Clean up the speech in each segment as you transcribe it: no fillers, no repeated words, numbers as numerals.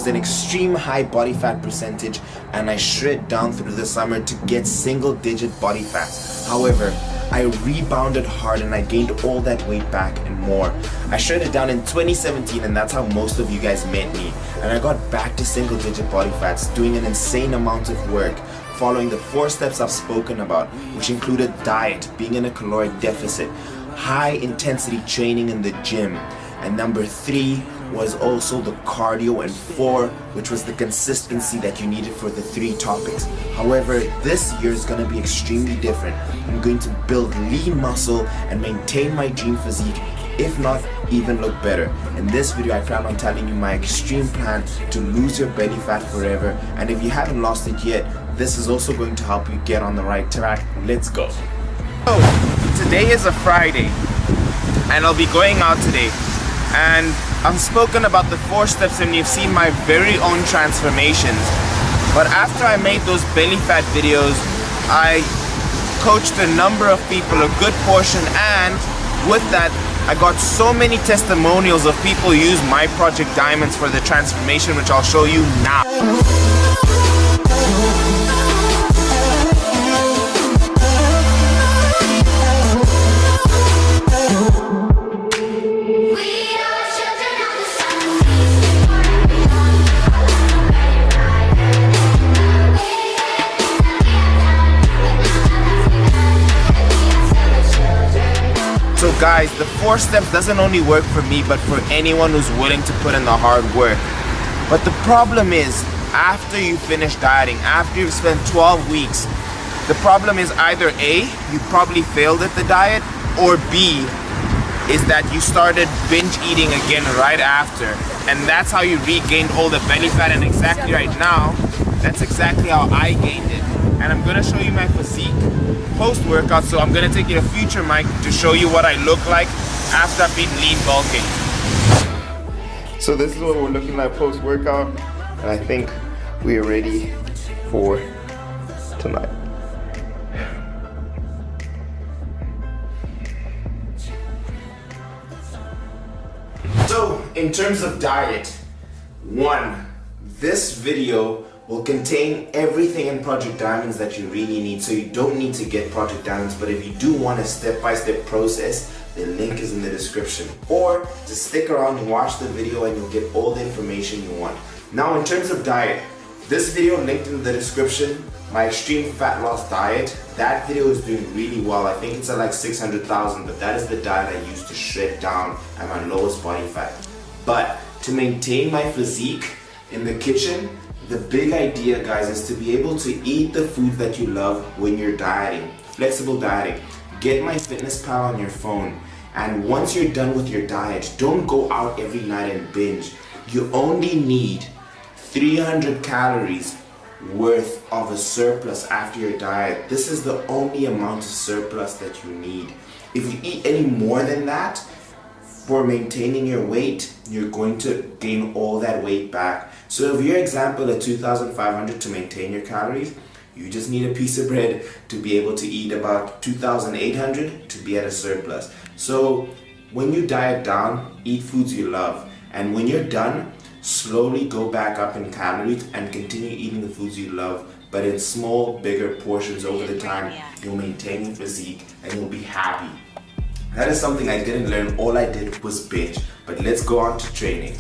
was an extreme high body fat percentage and I shred down through the summer to get single digit body fat. However, I rebounded hard and I gained all that weight back and more. I shredded down in 2017 and that's how most of you guys met me. And I got back to single digit body fats, doing an insane amount of work, following the 4 steps I've spoken about, which included diet, being in a caloric deficit, high intensity training in the gym, and number 3 was also the cardio, and 4, which was the consistency that you needed for the 3 topics. However, this year is going to be extremely different. I'm going to build lean muscle and maintain my dream physique, if not even look better. In this video I plan on telling you my extreme plan to lose your belly fat forever, and if you haven't lost it yet, this is also going to help you get on the right track. Let's go. So today is a Friday and I'll be going out today, and I've spoken about the 4 steps and you've seen my very own transformations. But after I made those belly fat videos, I coached a number of people, a good portion, and with that I got so many testimonials of people who use my Project Diamonds for the transformation, which I'll show you now. So guys, the 4 steps doesn't only work for me, but for anyone who's willing to put in the hard work. But the problem is, after you finish dieting, after you've spent 12 weeks, the problem is either A, you probably failed at the diet, or B, is that you started binge eating again right after. And that's how you regained all the belly fat, and exactly right now, that's exactly how I gained it. And I'm gonna show you my physique post-workout, so I'm gonna take you to future mic to show you what I look like after I've been lean bulking. So this is what we're looking like post-workout, and I think we are ready for tonight. So in terms of diet, 1, this video will contain everything in Project Diamonds that you really need, so you don't need to get Project Diamonds, but if you do want a step-by-step process, the link is in the description. Or just stick around and watch the video and you'll get all the information you want. Now in terms of diet, this video linked in the description, my extreme fat loss diet, that video is doing really well. I think it's at like 600,000, but that is the diet I used to shred down at my lowest body fat. But to maintain my physique in the kitchen, the big idea, guys, is to be able to eat the food that you love when you're dieting. Flexible dieting. Get MyFitnessPal on your phone, and once you're done with your diet, don't go out every night and binge. You only need 300 calories worth of a surplus after your diet. This is the only amount of surplus that you need. If you eat any more than that, for maintaining your weight, you're going to gain all that weight back. So if your example at 2,500 to maintain your calories, you just need a piece of bread to be able to eat about 2,800 to be at a surplus. So when you diet down, eat foods you love. And when you're done, slowly go back up in calories and continue eating the foods you love, but in small, bigger portions over the time. You'll maintain your physique and you'll be happy. That is something I didn't learn, all I did was binge. But let's go on to training.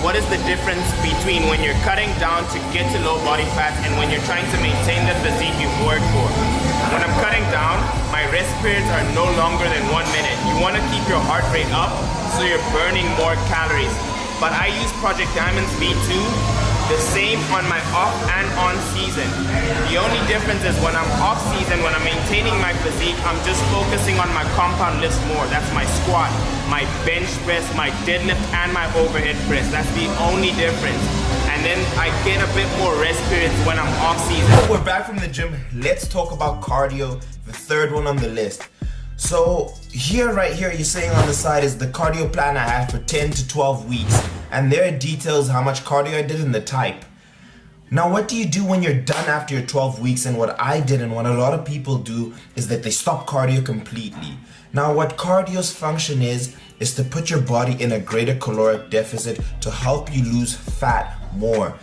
What is the difference between when you're cutting down to get to low body fat and when you're trying to maintain the physique you've worked for? When I'm cutting down, my rest periods are no longer than 1 minute. You want to keep your heart rate up so you're burning more calories. But I use Project Diamonds V2 the same on my off and on season. The only difference is when I'm off season, when I'm maintaining my physique, I'm just focusing on my compound lifts more. That's my squat, my bench press, my deadlift, and my overhead press. That's the only difference. And and then I get a bit more rest periods when I'm off season. We're back from the gym. Let's talk about cardio, the third one on the list. So right here, you're saying on the side is the cardio plan I had for 10 to 12 weeks. And there are details how much cardio I did and the type. Now, what do you do when you're done after your 12 weeks? And what I did and what a lot of people do is that they stop cardio completely. Now, what cardio's function is to put your body in a greater caloric deficit to help you lose fat more.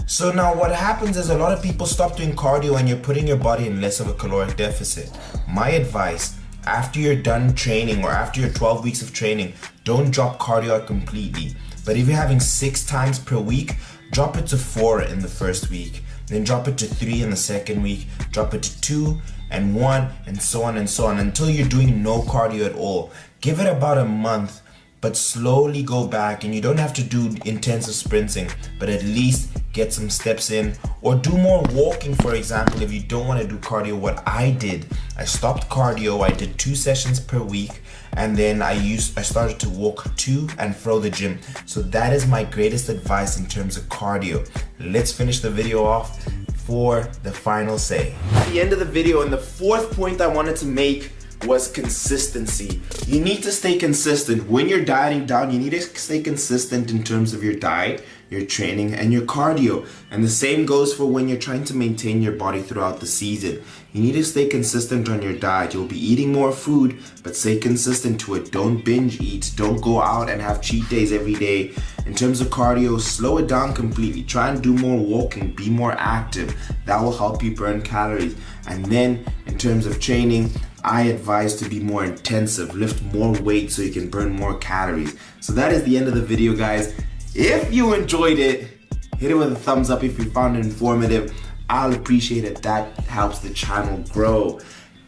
So now what happens is a lot of people stop doing cardio and you're putting your body in less of a caloric deficit. My advice, after you're done training or after your 12 weeks of training, don't drop cardio out completely. But if you're having 6 times per week, drop it to 4 in the first week, then drop it to 3 in the second week, drop it to 2 and 1 and so on until you're doing no cardio at all. Give it about a month, but slowly go back, and you don't have to do intensive sprinting, but at least get some steps in, or do more walking, for example, if you don't want to do cardio. What I did, I stopped cardio, I did 2 sessions per week, and then I started to walk to and fro the gym. So that is my greatest advice in terms of cardio. Let's finish the video off for the final say. At the end of the video, and the fourth point I wanted to make was consistency. You need to stay consistent. When you're dieting down, you need to stay consistent in terms of your diet, your training, and your cardio. And the same goes for when you're trying to maintain your body throughout the season. You need to stay consistent on your diet. You'll be eating more food, but stay consistent to it. Don't binge eat. Don't go out and have cheat days every day. In terms of cardio, slow it down completely. Try and do more walking. Be more active. That will help you burn calories. And then in terms of training, I advise to be more intensive, lift more weight so you can burn more calories. So that is the end of the video, guys. If you enjoyed it, hit it with a thumbs up if you found it informative. I'll appreciate it. That helps the channel grow.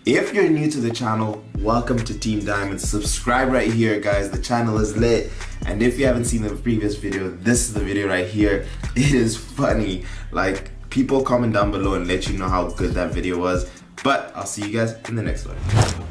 If you're new to the channel, welcome to Team Diamond. Subscribe right here, guys. The channel is lit. And if you haven't seen the previous video, this is the video right here. It is funny. Like, people comment down below and let you know how good that video was. But I'll see you guys in the next one.